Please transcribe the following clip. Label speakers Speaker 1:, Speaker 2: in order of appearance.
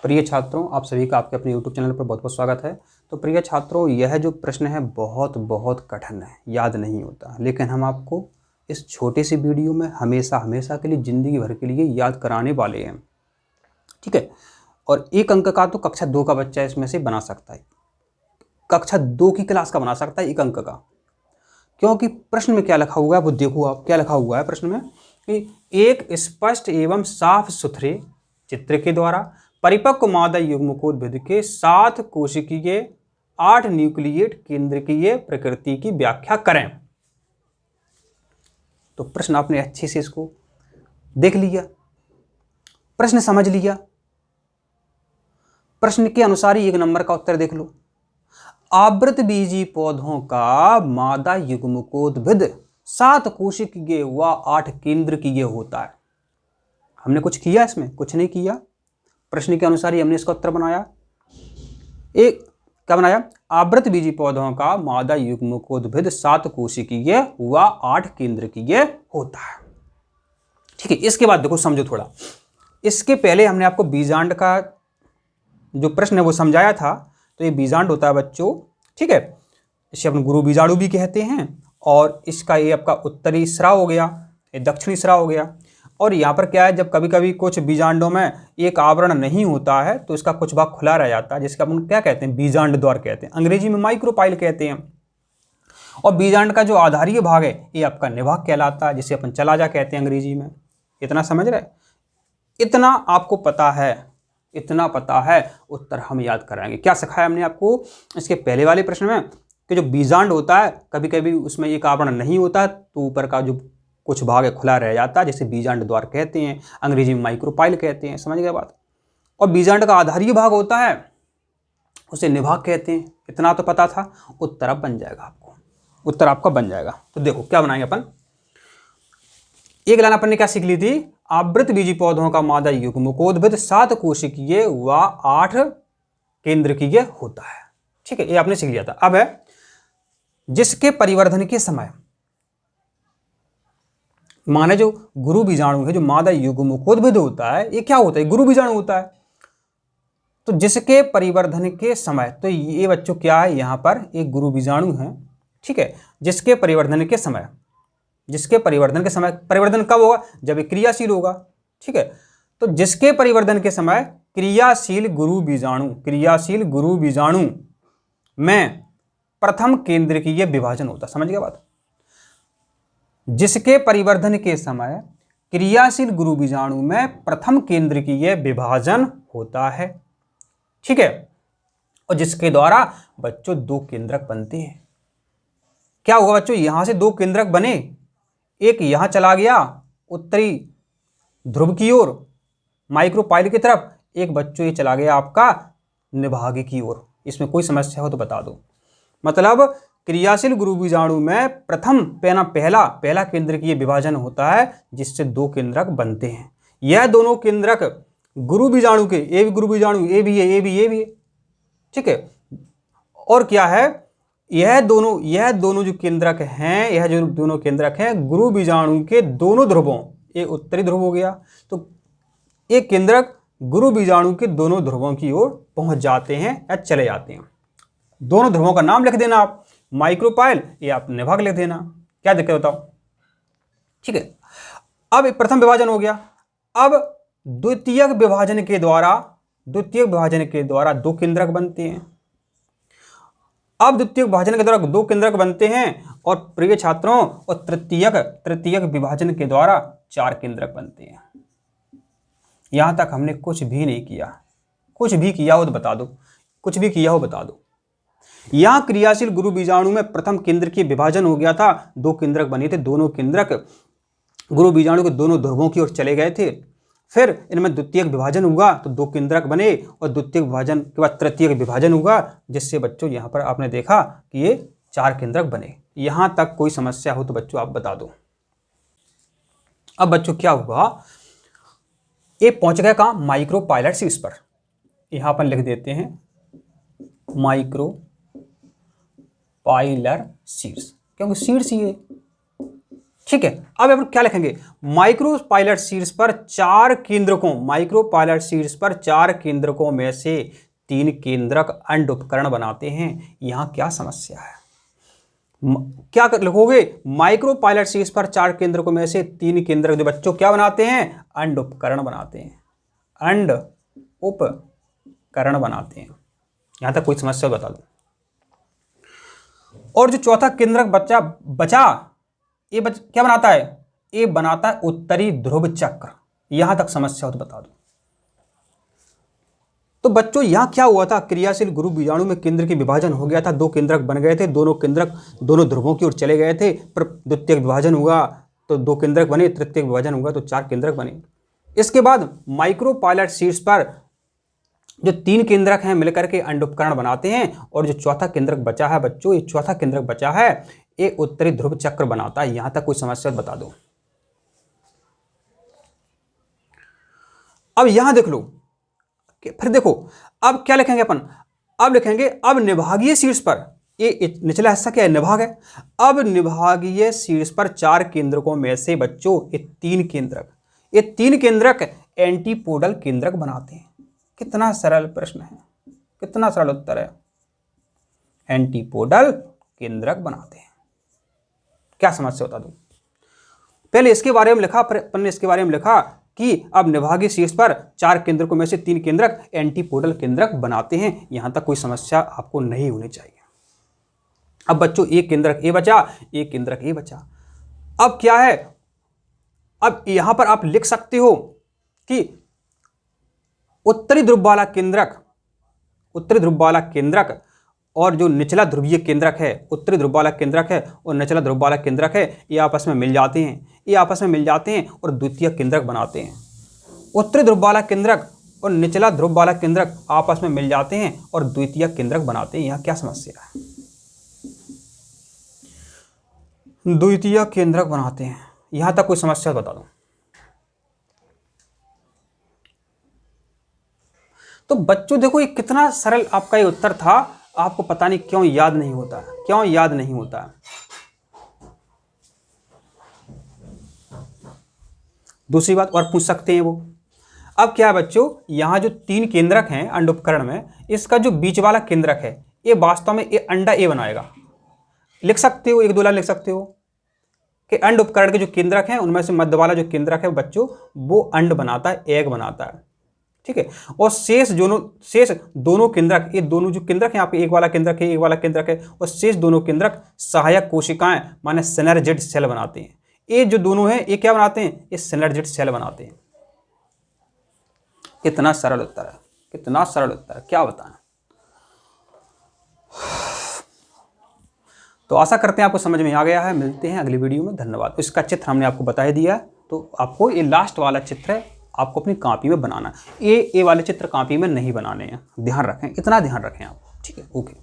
Speaker 1: प्रिय छात्रों, आप सभी का आपके अपने YouTube चैनल पर बहुत बहुत स्वागत है। तो प्रिय छात्रों, यह जो प्रश्न है बहुत बहुत कठिन है, याद नहीं होता, लेकिन हम आपको इस छोटे सी वीडियो में हमेशा हमेशा के लिए, ज़िंदगी भर के लिए याद कराने वाले हैं। ठीक है। और 1 अंक का तो कक्षा 2 का बच्चा इसमें से बना सकता है, कक्षा 2 की क्लास का बना सकता है 1 अंक का। क्योंकि प्रश्न में क्या लिखा हुआ है वो देखो आप, क्या लिखा हुआ है प्रश्न में कि एक स्पष्ट एवं साफ सुथरे चित्र के द्वारा परिपक्व मादा युग्मकोद्भिद के 7 कोशिकीय 8 न्यूक्लिएट केंद्रकीय प्रकृति की व्याख्या करें। तो प्रश्न आपने अच्छे से इसको देख लिया, प्रश्न समझ लिया, प्रश्न के अनुसार ही 1 नंबर का उत्तर देख लो। आवृत बीजी पौधों का मादा युग्मकोद्भिद 7 कोशिकीय व 8 केंद्रकीय होता है। हमने कुछ किया इसमें? कुछ नहीं किया। प्रश्न के अनुसार ही हमने इसका उत्तर बनाया। एक क्या बनाया? आवृत बीजी पौधों का मादा युग्मकोद्भिद 7 कोशिकीय व 8 केंद्रकीय होता है। ठीक है। इसके बाद देखो, समझो थोड़ा। इसके पहले हमने आपको बीजांड का जो प्रश्न है वो समझाया था। तो ये बीजांड होता है बच्चों, ठीक है। इसे अपन गुरु बीजाणु भी कहते हैं। और इसका ये आपका उत्तरी सिरा हो गया, ये दक्षिणी सिरा हो गया। और यहाँ पर क्या है, जब कभी कभी कुछ बीजांडों में एक आवरण नहीं होता है तो इसका कुछ भाग खुला रह जाता है, जिसका अपन क्या कहते हैं? बीजांड द्वार कहते हैं, अंग्रेजी में माइक्रोपाइल कहते हैं। और बीजांड का जो आधारीय भाग है ये आपका निभाग कहलाता है, जिसे अपन चलाजा कहते हैं अंग्रेजी में। इतना समझ रहे? इतना आपको पता है, इतना पता है, उत्तर हम याद कराएंगे। क्या सिखाया हमने आपको इसके पहले वाले प्रश्न में कि जो बीजांड होता है कभी कभी उसमें एक आवरण नहीं होता तो ऊपर का जो कुछ भाग है खुला रह जाता है, जिसे बीजांड द्वार कहते हैं, अंग्रेजी में माइक्रोपाइल कहते हैं। समझ गए बात? और बीजांड का आधारीय भाग होता है उसे निभाग कहते हैं। इतना तो पता था। उत्तर अब बन जाएगा आपको, उत्तर आपका बन जाएगा। तो देखो क्या बनाएंगे अपन। एक लाइन अपन ने क्या सीख ली थी? आवृत बीजी पौधों का मादा युग्मकोद्भिद 7 कोशिकीय व 8 केंद्रकीय होता है। ठीक है, ये आपने सीख लिया था। अब है जिसके परिवर्धन के समय, माने जो गुरु बीजाणु है, जो मादा युग्मकोद्भिद होता है, ये क्या होता है? गुरु बीजाणु होता है। तो जिसके परिवर्धन के समय, तो ये बच्चों क्या है? यहां पर एक गुरु बीजाणु है, ठीक है। जिसके परिवर्धन के समय, जिसके परिवर्धन के समय, परिवर्धन कब होगा? जब ये क्रियाशील होगा, ठीक है। तो जिसके परिवर्धन के समय क्रियाशील गुरु बीजाणु, क्रियाशील गुरु बीजाणु में प्रथम केंद्रकीय विभाजन होता। समझ गया बात? जिसके परिवर्धन के समय क्रियाशील गुरु बीजाणु में प्रथम केंद्रकीय विभाजन होता है, ठीक है। और जिसके द्वारा बच्चों 2 केंद्रक बनते हैं। क्या हुआ बच्चों? यहां से 2 केंद्रक बने, एक यहां चला गया उत्तरी ध्रुव की ओर माइक्रोपाइल की तरफ, एक बच्चों ये चला गया आपका निभाग की ओर। इसमें कोई समस्या हो तो बता दो। मतलब क्रियाशील गुरु बीजाणु में प्रथम पहला केंद्रकीय विभाजन होता है, जिससे 2 केंद्रक बनते हैं। यह दोनों केंद्रक गुरु बीजाणु के, ए भी गुरु बीजाणु, ए भी है, ए भी, ए भी है, ठीक है। और क्या है? यह दोनों जो केंद्रक हैं, यह जो दोनों केंद्रक हैं गुरु बीजाणु के दोनों ध्रुवों, ये उत्तरी ध्रुव हो गया, तो एक केंद्रक गुरु बीजाणु के दोनों ध्रुवों की ओर पहुंच जाते हैं या चले जाते हैं। दोनों ध्रुवों का नाम लिख देना आप, माइक्रोपाइल या आप निभाग लिख देना। क्या दिक्कत बताओ? ठीक है। अब प्रथम विभाजन हो गया। अब द्वितीयक विभाजन के द्वारा 2 केंद्रक बनते हैं। अब द्वितीयक विभाजन के द्वारा 2 केंद्रक बनते हैं, और प्रिय छात्रों, और तृतीयक विभाजन के द्वारा 4 केंद्रक बनते हैं। यहां तक हमने कुछ भी नहीं किया। कुछ भी किया हो तो बता दो, कुछ भी किया हो बता दो। यहां क्रियाशील गुरु बीजाणु में प्रथम केंद्रकीय विभाजन हो गया था, 2 केंद्रक बने थे, दोनों केंद्रक गुरु बीजाणु के दोनों ध्रुवों की ओर चले गए थे। फिर इनमें द्वितीयक विभाजन हुआ तो 2 केंद्रक बने, और द्वितीयक विभाजन के बाद तृतीयक विभाजन हुआ, जिससे बच्चों यहां पर आपने देखा कि ये 4 केंद्रक बने। यहां तक कोई समस्या हो तो बच्चों आप बता दो। अब बच्चों क्या हुआ? ये पहुंच गया कहां? माइक्रोपाइलर शीर्ष पर। यहां पर लिख देते हैं माइक्रोपाइलर शीर्ष, क्योंकि शीर्ष ये, ठीक है। अब अपन क्या लिखेंगे, माइक्रोपाइलट शीर्ष पर 4 केंद्रकों, माइक्रोपाइलट शीर्ष पर 4 केंद्रकों में से 3 केंद्रक अंड उपकरण बनाते हैं। यहां क्या समस्या है, क्या लिखोगे, माइक्रोपाइलट शीर्ष पर 4 केंद्रकों में से 3 केंद्रक जो बच्चों क्या बनाते हैं, अंड उपकरण बनाते हैं, अंड उपकरण बनाते हैं। यहां तक कोई समस्या बता दो। और जो चौथा केंद्रक बचा ये क्या बनाता है, ये बनाता है उत्तरी ध्रुव चक्र। यहां तक समस्या हो तो बता दो। तो बच्चों यहां क्या हुआ था, क्रियाशील गुरु बीजाणु में केंद्र की विभाजन हो गया था, 2 केंद्रक बन गए थे, दोनों केंद्रक दोनों ध्रुवों की ओर चले गए थे, पर द्वितीयक विभाजन हुआ तो 2 केंद्रक बने, तृतीयक विभाजन हुआ तो 4 केंद्रक बने। इसके बाद माइक्रोपाइलट शीर्ष पर जो 3 केंद्रक हैं मिलकर के अंड उपकरण बनाते हैं, और जो चौथा केंद्रक बचा है बच्चों, ये चौथा केंद्रक बचा है, ये उत्तरी ध्रुव चक्र बनाता है। यहां तक कोई समस्या बता दो। अब यहां देख लो, फिर देखो अब क्या लिखेंगे अपन, अब लिखेंगे अब निभागीय शीर्ष पर, ये निचला हिस्सा क्या है, निभाग है। अब निभागीय शीर्ष पर 4 केंद्रकों में से बच्चों ये 3 केंद्रक एंटीपोडल केंद्रक बनाते हैं। कितना सरल प्रश्न है, कितना सरल उत्तर है, एंटीपोडल केंद्रक बनाते हैं। क्या समस्या बता दो। पहले इसके बारे में लिखा, अपन ने इसके बारे में लिखा कि अब निभागीय शीर्ष पर 4 केंद्रकों में से 3 केंद्रक एंटीपोडल केंद्रक बनाते हैं। यहां तक कोई समस्या आपको नहीं होनी चाहिए। अब बच्चों एक केंद्रक ए बचा, एक केंद्रक ए बचा। अब क्या है, अब यहां पर आप लिख सकते हो कि उत्तरी ध्रुव वाला केंद्रक और जो निचला ध्रुवीय केंद्रक है, उत्तरी ध्रुव वाला केंद्रक है और निचला ध्रुव वाला केंद्रक है, ये आपस में मिल जाते हैं, और द्वितीय केंद्रक बनाते हैं। उत्तरी ध्रुव वाला केंद्रक और निचला ध्रुव वाला केंद्रक आपस में मिल जाते हैं और द्वितीय केंद्रक बनाते हैं। यहां क्या समस्या है, द्वितीय केंद्रक बनाते हैं। यहां तक कोई समस्या बता दो। तो बच्चों देखो ये कितना सरल आपका ये उत्तर था, आपको पता नहीं क्यों याद नहीं होता। दूसरी बात और पूछ सकते हैं वो। अब क्या है बच्चों, यहां जो 3 केंद्रक हैं अंड उपकरण में, इसका जो बीच वाला केंद्रक है ये वास्तव में ये अंडा ए बनाएगा। लिख सकते हो, 1-2 लाइन लिख सकते हो कि अंड उपकरण के जो केंद्रक हैं उनमें से मध्य वाला जो केंद्रक है बच्चों वो अंड बनाता है, एग बनाता है। ठीक है। और शेष दोनों केंद्रक, ये दोनों जो केंद्रक हैं आपके, एक वाला केंद्रक है, और शेष दोनों केंद्रक सहायक कोशिकाएं माने सिनर्जिड सेल बनाते हैं। ये जो दोनों हैं ये क्या बनाते हैं, ये सिनर्जिड सेल बनाते हैं। कितना सरल उत्तर है, क्या बताएं। तो आशा करते हैं आपको समझ में आ गया है। मिलते हैं अगली वीडियो में, धन्यवाद। इसका चित्र हमने आपको बता ही दिया है, तो आपको ये लास्ट वाला चित्र है, आपको अपनी कॉपी में बनाना। ये वाले चित्र कॉपी में नहीं बनाने हैं, ध्यान रखें, इतना ध्यान रखें आप। ठीक है, ओके।